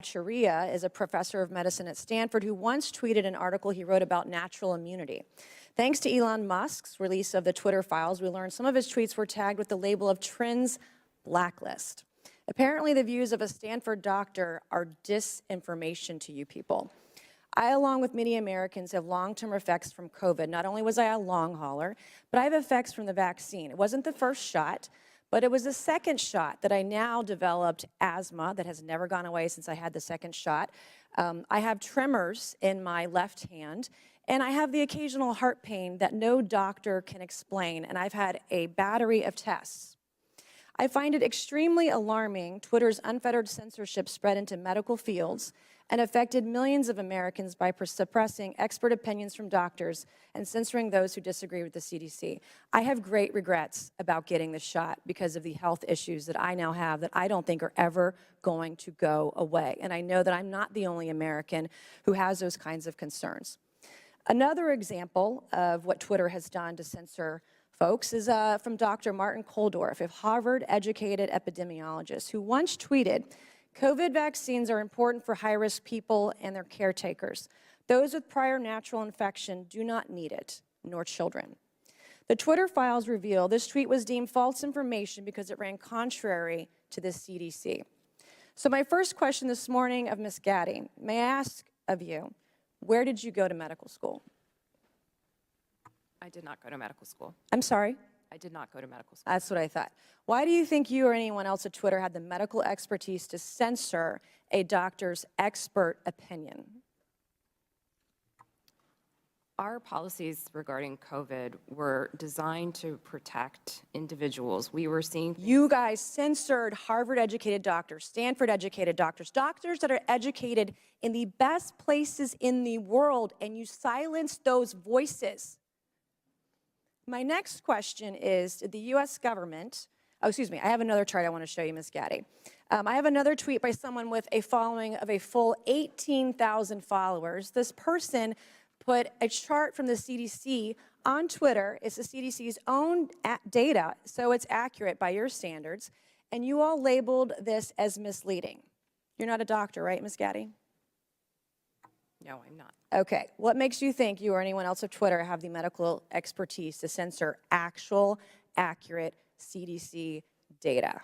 Bhattacharya is a professor of medicine at Stanford who once tweeted an article he wrote about natural immunity. Thanks to Elon Musk's release of the Twitter files, we learned some of his tweets were tagged with the label of Trends Blacklist. Apparently, the views of a Stanford doctor are disinformation to you people. I, along with many Americans, have long-term effects from COVID. Not only was I a long hauler, but I have effects from the vaccine. It wasn't the first shot, but it was the second shot that I now developed asthma that has never gone away since I had the second shot. I have tremors in my left hand, and I have the occasional heart pain that no doctor can explain, and I've had a battery of tests. I find it extremely alarming Twitter's unfettered censorship spread into medical fields and affected millions of Americans by suppressing expert opinions from doctors and censoring those who disagree with the CDC. I have great regrets about getting the shot because of the health issues that I now have that I don't think are ever going to go away. And I know that I'm not the only American who has those kinds of concerns. Another example of what Twitter has done to censor folks is from Dr. Martin Kulldorff, a Harvard-educated epidemiologist, who once tweeted, "COVID vaccines are important for high-risk people and their caretakers. Those with prior natural infection do not need it, nor children." The Twitter files reveal this tweet was deemed false information because it ran contrary to the CDC. So my first question this morning of Ms. Gaddy, may I ask of you, where did you go to medical school? I did not go to medical school. I'm sorry? I did not go to medical school. That's what I thought. Why do you think you or anyone else at Twitter had the medical expertise to censor a doctor's expert opinion? Our policies regarding COVID were designed to protect individuals. We were seeing— You guys censored Harvard-educated doctors, Stanford-educated doctors, doctors that are educated in the best places in the world, and you silenced those voices. My next question is, did the U.S. government, I have another chart I want to show you, Ms. Gaddy. I have another tweet by someone with a following of a full 18,000 followers. This person put a chart from the CDC on Twitter. It's the CDC's own data, so it's accurate by your standards, and you all labeled this as misleading. You're not a doctor, right, Ms. Gaddy? No, I'm not. Okay. What makes you think you or anyone else at Twitter have the medical expertise to censor actual, accurate CDC data?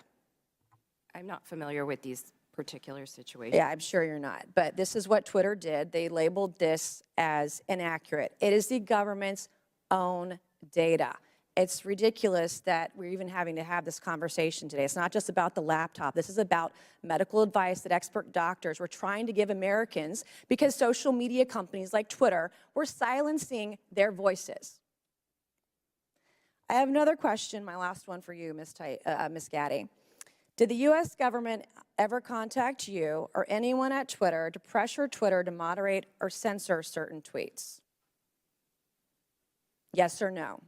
I'm not familiar with these particular situations. Yeah, I'm sure you're not. But this is what Twitter did. They labeled this as inaccurate. It is the government's own data. It's ridiculous that we're even having to have this conversation today. It's not just about the laptop. This is about medical advice that expert doctors were trying to give Americans because social media companies like Twitter were silencing their voices. I have another question, my last one for you, Ms. Gaddy. Did the U.S. government ever contact you or anyone at Twitter to pressure Twitter to moderate or censor certain tweets? Yes or no?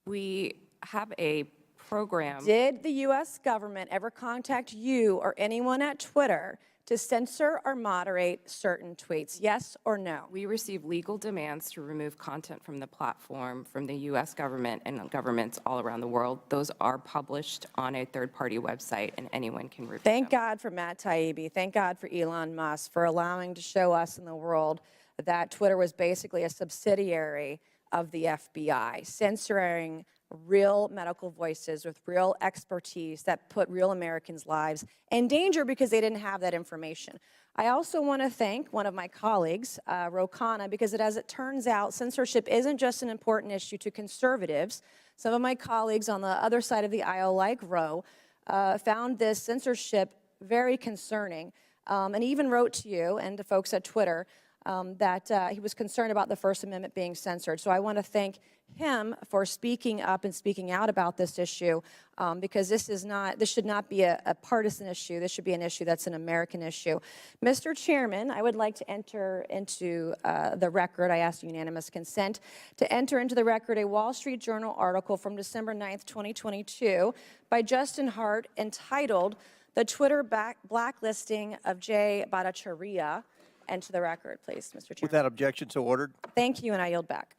We have a program. Did the U.S. government ever contact you or anyone at Twitter to censor or moderate certain tweets? Yes or no? We receive legal demands to remove content from the platform from the U.S. government and governments all around the world. Those are published on a third-party website, and anyone can review them. Thank God for Matt Taibbi. Thank God for Elon Musk for allowing to show us in the world that Twitter was basically a subsidiary of the FBI, censoring real medical voices with real expertise that put real Americans' lives in danger because they didn't have that information. I also want to thank one of my colleagues, Ro Khanna, because as it turns out, censorship isn't just an important issue to conservatives. Some of my colleagues on the other side of the aisle, like Ro, found this censorship very concerning, and even wrote to you and to folks at Twitter that he was concerned about the First Amendment being censored. So I want to thank him for speaking up and speaking out about this issue, because this should not be a partisan issue. This should be an issue that's an American issue. Mr. Chairman, I would like to enter into the record, I ask unanimous consent, to enter into the record a Wall Street Journal article from December 9th, 2022 by Justin Hart entitled, "The Twitter Blacklisting of Jay Bhattacharya." Enter the record, please, Mr. Chairman. With that objection, so ordered. Thank you, and I yield back.